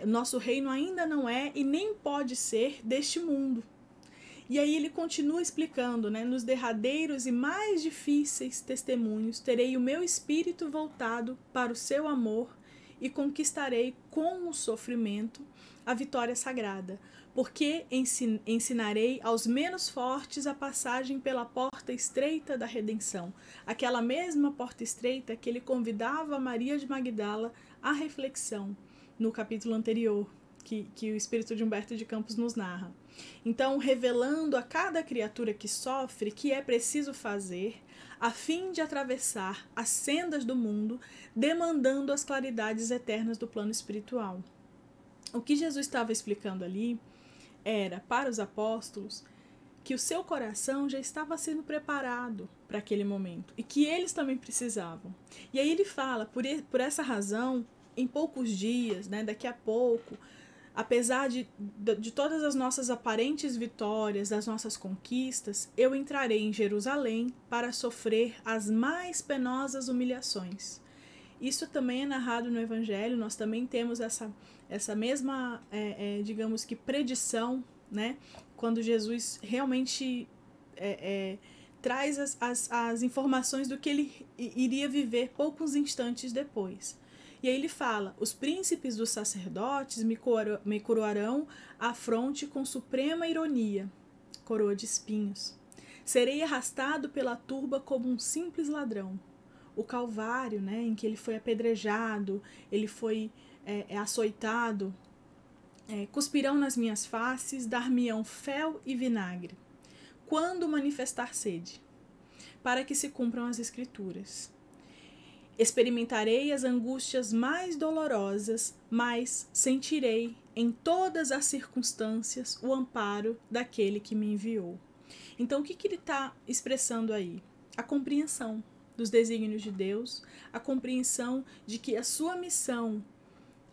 S1: Nosso reino ainda não é e nem pode ser deste mundo. E aí ele continua explicando, né? Nos derradeiros e mais difíceis testemunhos, terei o meu espírito voltado para o seu amor e conquistarei com o sofrimento a vitória sagrada, porque ensinarei aos menos fortes a passagem pela porta estreita da redenção, aquela mesma porta estreita que ele convidava Maria de Magdala à reflexão no capítulo anterior, que o espírito de Humberto de Campos nos narra. Então, revelando a cada criatura que sofre que é preciso fazer a fim de atravessar as sendas do mundo, demandando as claridades eternas do plano espiritual. O que Jesus estava explicando ali era, para os apóstolos, que o seu coração já estava sendo preparado para aquele momento e que eles também precisavam. E aí ele fala, por essa razão, em poucos dias, né, daqui a pouco, apesar de todas as nossas aparentes vitórias, das nossas conquistas, eu entrarei em Jerusalém para sofrer as mais penosas humilhações. Isso também é narrado no Evangelho, nós também temos essa mesma, digamos que, predição, né? Quando Jesus realmente traz as informações do que ele iria viver poucos instantes depois. E aí ele fala, os príncipes dos sacerdotes me coroarão a fronte com suprema ironia, coroa de espinhos. Serei arrastado pela turba como um simples ladrão. O Calvário, né, em que ele foi apedrejado, ele foi açoitado, cuspirão nas minhas faces, dar-me-ão fel e vinagre. Quando manifestar sede? Para que se cumpram as Escrituras. Experimentarei as angústias mais dolorosas, mas sentirei em todas as circunstâncias o amparo daquele que me enviou. Então, o que ele está expressando aí? A compreensão dos desígnios de Deus, a compreensão de que a sua missão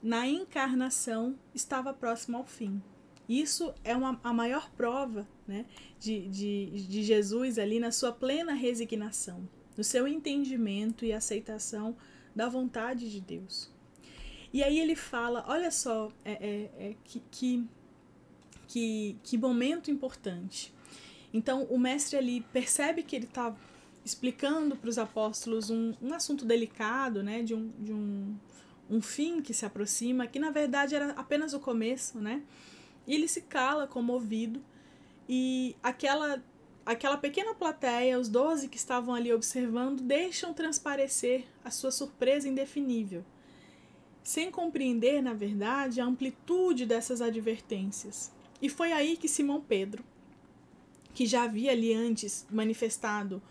S1: na encarnação estava próxima ao fim. Isso é a maior prova, né, de Jesus ali na sua plena resignação, no seu entendimento e aceitação da vontade de Deus. E aí ele fala, olha só, que momento importante. Então o mestre ali percebe que ele está explicando para os apóstolos um assunto delicado, né, de um fim que se aproxima, que na verdade era apenas o começo, né? E ele se cala comovido e aquela pequena plateia, os 12 que estavam ali observando, deixam transparecer a sua surpresa indefinível, sem compreender, na verdade, a amplitude dessas advertências. E foi aí que Simão Pedro, que já havia ali antes manifestado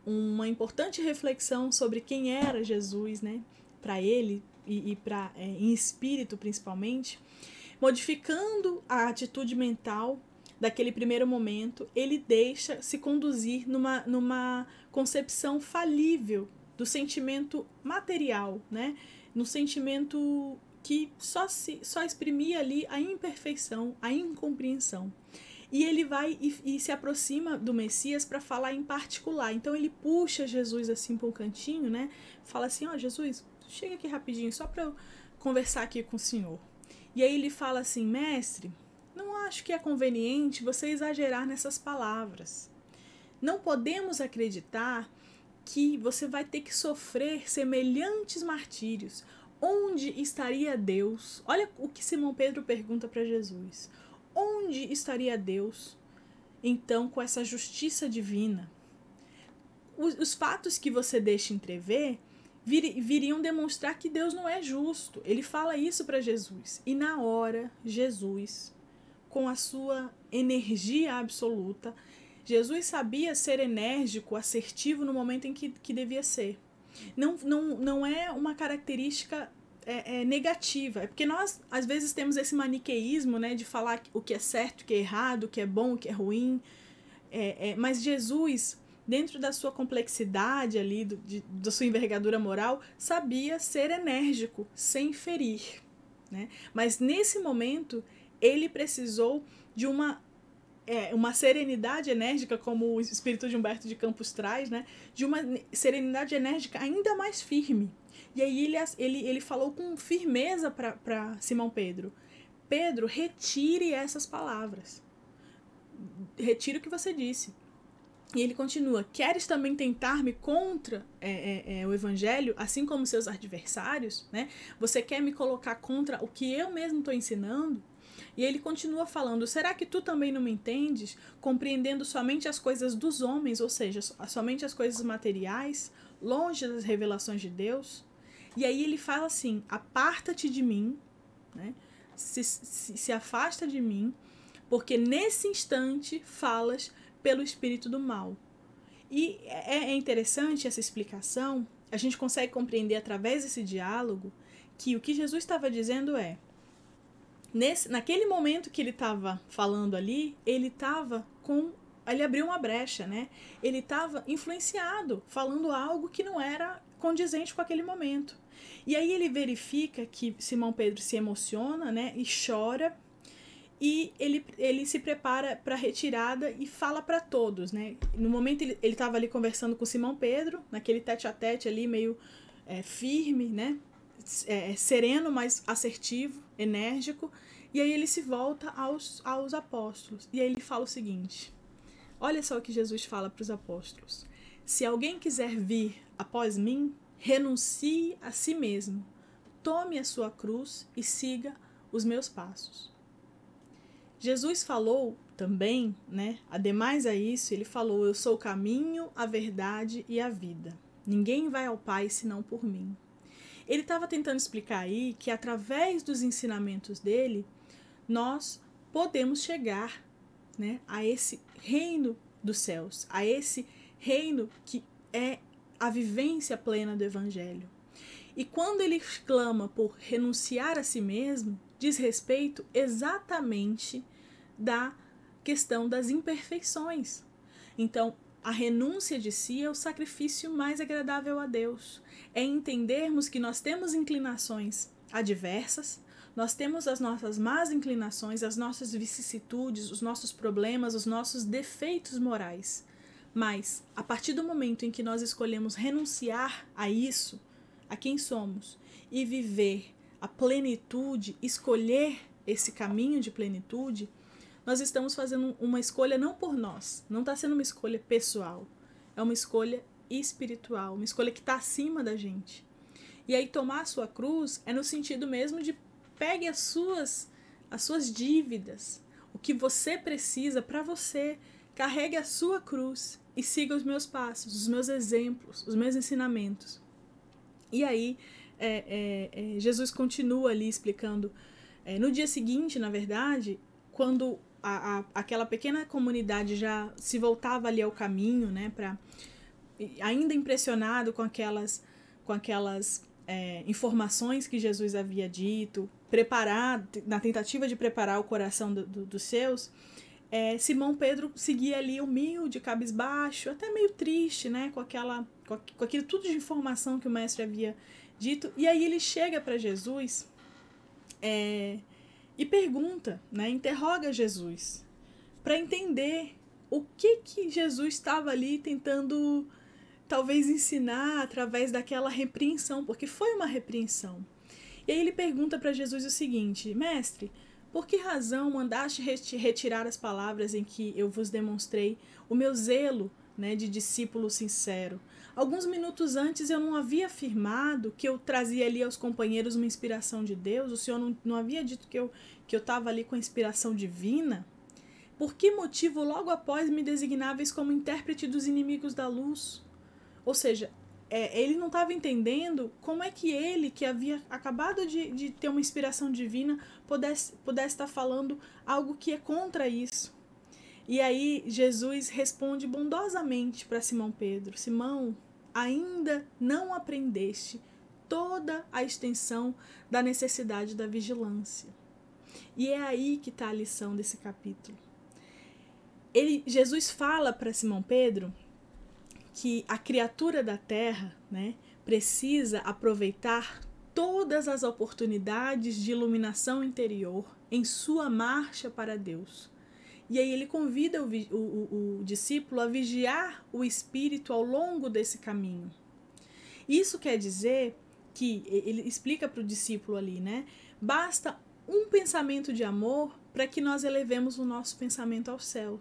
S1: uma importante reflexão sobre quem era Jesus, né, para ele e em espírito principalmente, modificando a atitude mental daquele primeiro momento, ele deixa se conduzir numa concepção falível do sentimento material, né, no sentimento que só exprimia ali a imperfeição, a incompreensão. E ele vai e se aproxima do Messias para falar em particular. Então ele puxa Jesus assim para um cantinho, né? Fala assim, Jesus, chega aqui rapidinho só para eu conversar aqui com o senhor. E aí ele fala assim, mestre, não acho que é conveniente você exagerar nessas palavras. Não podemos acreditar que você vai ter que sofrer semelhantes martírios. Onde estaria Deus? Olha o que Simão Pedro pergunta para Jesus. Onde estaria Deus, então, com essa justiça divina? Os fatos que você deixa entrever viriam demonstrar que Deus não é justo. Ele fala isso para Jesus. E na hora, Jesus, com a sua energia absoluta, Jesus sabia ser enérgico, assertivo no momento em que devia ser. Não é uma característica negativa. É porque nós, às vezes, temos esse maniqueísmo, né, de falar o que é certo, o que é errado, o que é bom, o que é ruim. Mas Jesus, dentro da sua complexidade ali, da sua envergadura moral, sabia ser enérgico, sem ferir, né? Mas nesse momento, ele precisou de uma serenidade enérgica, como o espírito de Humberto de Campos traz, né? De uma serenidade enérgica ainda mais firme. E aí ele falou com firmeza para Simão Pedro: Pedro, retire essas palavras. Retire o que você disse. E ele continua: queres também tentar-me contra o evangelho, assim como seus adversários, né? Você quer me colocar contra o que eu mesmo estou ensinando? E ele continua falando: será que tu também não me entendes, compreendendo somente as coisas dos homens, ou seja, somente as coisas materiais, longe das revelações de Deus? E aí ele fala assim: aparta-te de mim, né? Se afasta de mim, porque nesse instante falas pelo espírito do mal. E é interessante essa explicação. A gente consegue compreender através desse diálogo que o que Jesus estava dizendo naquele momento que ele estava falando ali, ele abriu uma brecha, né? Ele estava influenciado, falando algo que não era condizente com aquele momento. E aí ele verifica que Simão Pedro se emociona, né? E chora. E ele se prepara para a retirada e fala para todos, né? No momento ele estava ali conversando com Simão Pedro, naquele tete-a-tete ali meio firme, né? Sereno, mas assertivo, enérgico. E aí ele se volta aos apóstolos. E aí ele fala o seguinte: olha só o que Jesus fala para os apóstolos: se alguém quiser vir após mim, renuncie a si mesmo, tome a sua cruz e siga os meus passos. Jesus falou também, né? Ademais a isso, ele falou: eu sou o caminho, a verdade e a vida. Ninguém vai ao Pai senão por mim. Ele estava tentando explicar aí que através dos ensinamentos dele, nós podemos chegar, né, a esse reino dos céus, a esse reino que é a vivência plena do Evangelho. E quando ele clama por renunciar a si mesmo, diz respeito exatamente da questão das imperfeições. Então, a renúncia de si é o sacrifício mais agradável a Deus. É entendermos que nós temos inclinações adversas, nós temos as nossas más inclinações, as nossas vicissitudes, os nossos problemas, os nossos defeitos morais. Mas, a partir do momento em que nós escolhemos renunciar a isso, a quem somos, e viver a plenitude, escolher esse caminho de plenitude, nós estamos fazendo uma escolha não por nós, não está sendo uma escolha pessoal, é uma escolha espiritual, uma escolha que está acima da gente. E aí tomar a sua cruz é no sentido mesmo de pegue as suas dívidas, o que você precisa para você, carregue a sua cruz e siga os meus passos, os meus exemplos, os meus ensinamentos. E aí Jesus continua ali explicando. No dia seguinte, na verdade, quando aquela pequena comunidade já se voltava ali ao caminho, né, ainda impressionado com aquelas informações que Jesus havia dito, na tentativa de preparar o coração dos seus, Simão Pedro seguia ali humilde, cabisbaixo, até meio triste, né, com aquilo tudo de informação que o mestre havia dito. E aí ele chega para Jesus e pergunta, né, interroga Jesus para entender o que Jesus estava ali tentando talvez ensinar através daquela repreensão, porque foi uma repreensão. E aí ele pergunta para Jesus o seguinte: mestre, por que razão mandaste retirar as palavras em que eu vos demonstrei o meu zelo, né, de discípulo sincero? Alguns minutos antes eu não havia afirmado que eu trazia ali aos companheiros uma inspiração de Deus? O Senhor não havia dito que eu estava ali com a inspiração divina? Por que motivo logo após me designáveis como intérprete dos inimigos da luz? Ou seja, ele não estava entendendo como é que ele, que havia acabado de ter uma inspiração divina, pudesse estar falando algo que é contra isso. E aí Jesus responde bondosamente para Simão Pedro: Simão, ainda não aprendeste toda a extensão da necessidade da vigilância. E é aí que está a lição desse capítulo. Jesus fala para Simão Pedro que a criatura da terra, né, precisa aproveitar todas as oportunidades de iluminação interior em sua marcha para Deus. E aí ele convida o discípulo a vigiar o espírito ao longo desse caminho. Isso quer dizer que, ele explica para o discípulo ali, né, basta um pensamento de amor para que nós elevemos o nosso pensamento ao céu.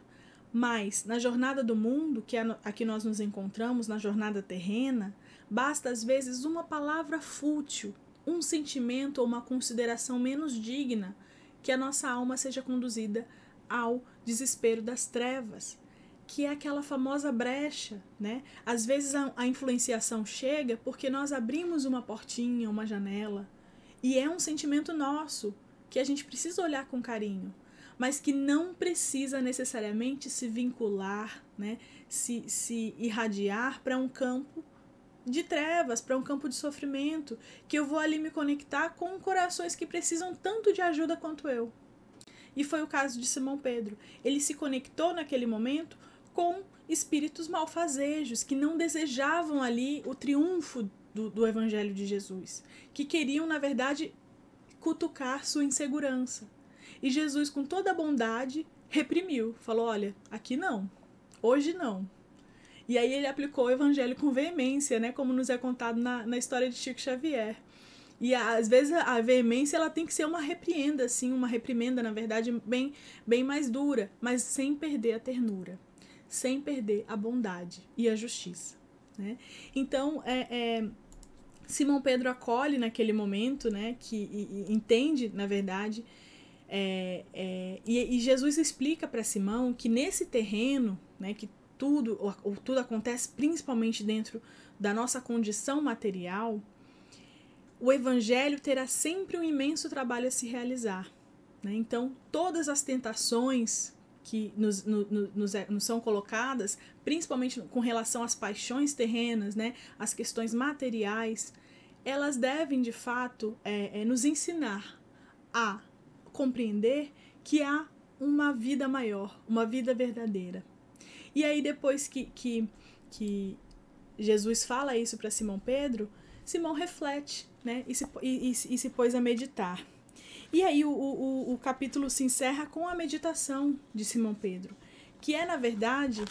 S1: Mas, na jornada do mundo, que é a que nós nos encontramos, na jornada terrena, basta às vezes uma palavra fútil, um sentimento ou uma consideração menos digna, que a nossa alma seja conduzida ao desespero das trevas, que é aquela famosa brecha, né? Às vezes a influenciação chega porque nós abrimos uma portinha, uma janela, e é um sentimento nosso, que a gente precisa olhar com carinho, mas que não precisa necessariamente se vincular, né, se irradiar para um campo de trevas, para um campo de sofrimento, que eu vou ali me conectar com corações que precisam tanto de ajuda quanto eu. E foi o caso de Simão Pedro. Ele se conectou naquele momento com espíritos malfazejos, que não desejavam ali o triunfo do Evangelho de Jesus, que queriam, na verdade, cutucar sua insegurança. E Jesus, com toda a bondade, reprimiu. Falou, olha, aqui não, hoje não. E aí ele aplicou o evangelho com veemência, né, como nos é contado na história de Chico Xavier. E às vezes a veemência ela tem que ser uma repreenda, assim, uma reprimenda, na verdade, bem mais dura, mas sem perder a ternura, sem perder a bondade e a justiça, né? Então, Simão Pedro acolhe naquele momento, né, que entende, na verdade, e Jesus explica para Simão que nesse terreno, né, que tudo acontece principalmente dentro da nossa condição material, o evangelho terá sempre um imenso trabalho a se realizar, né? Então, todas as tentações que nos são colocadas, principalmente com relação às paixões terrenas, né, às questões materiais, elas devem, de fato, nos ensinar a compreender que há uma vida maior, uma vida verdadeira. E aí, depois que Jesus fala isso para Simão Pedro, Simão reflete, né, e se pôs a meditar. E aí o capítulo se encerra com a meditação de Simão Pedro, que é, na verdade,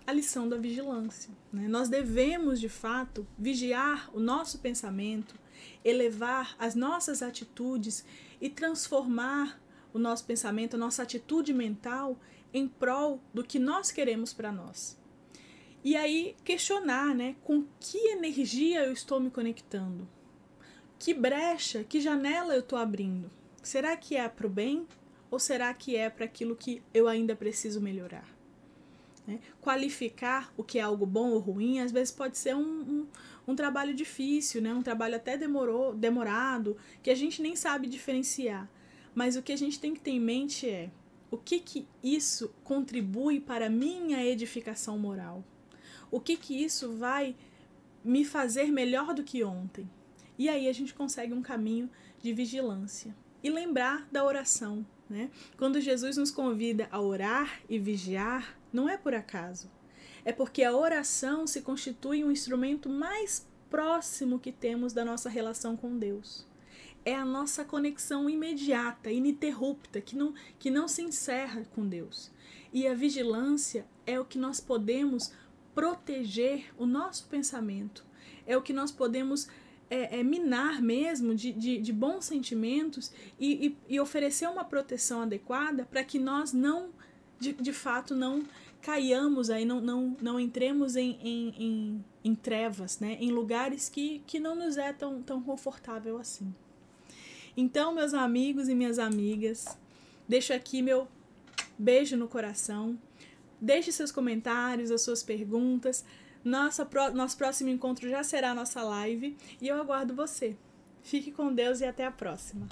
S1: a lição da vigilância, né? Nós devemos, de fato, vigiar o nosso pensamento, elevar as nossas atitudes e transformar o nosso pensamento, a nossa atitude mental em prol do que nós queremos para nós. E aí questionar, né, com que energia eu estou me conectando? Que brecha, que janela eu estou abrindo? Será que é para o bem ou será que é para aquilo que eu ainda preciso melhorar? Né? Qualificar o que é algo bom ou ruim, às vezes pode ser um trabalho difícil, né? Um trabalho até demorado, que a gente nem sabe diferenciar. Mas o que a gente tem que ter em mente é o que isso contribui para a minha edificação moral? O que isso vai me fazer melhor do que ontem? E aí a gente consegue um caminho de vigilância. E lembrar da oração, né? Quando Jesus nos convida a orar e vigiar, não é por acaso. É porque a oração se constitui um instrumento mais próximo que temos da nossa relação com Deus. É a nossa conexão imediata, ininterrupta, que não se encerra com Deus. E a vigilância é o que nós podemos proteger o nosso pensamento. É o que nós podemos minar mesmo de bons sentimentos e oferecer uma proteção adequada para que nós não, de fato, não caiamos aí, não entremos em trevas, né? Em lugares que não nos é tão confortável assim. Então, meus amigos e minhas amigas, deixo aqui meu beijo no coração. Deixe seus comentários, as suas perguntas. Nosso próximo encontro já será a nossa live e eu aguardo você. Fique com Deus e até a próxima.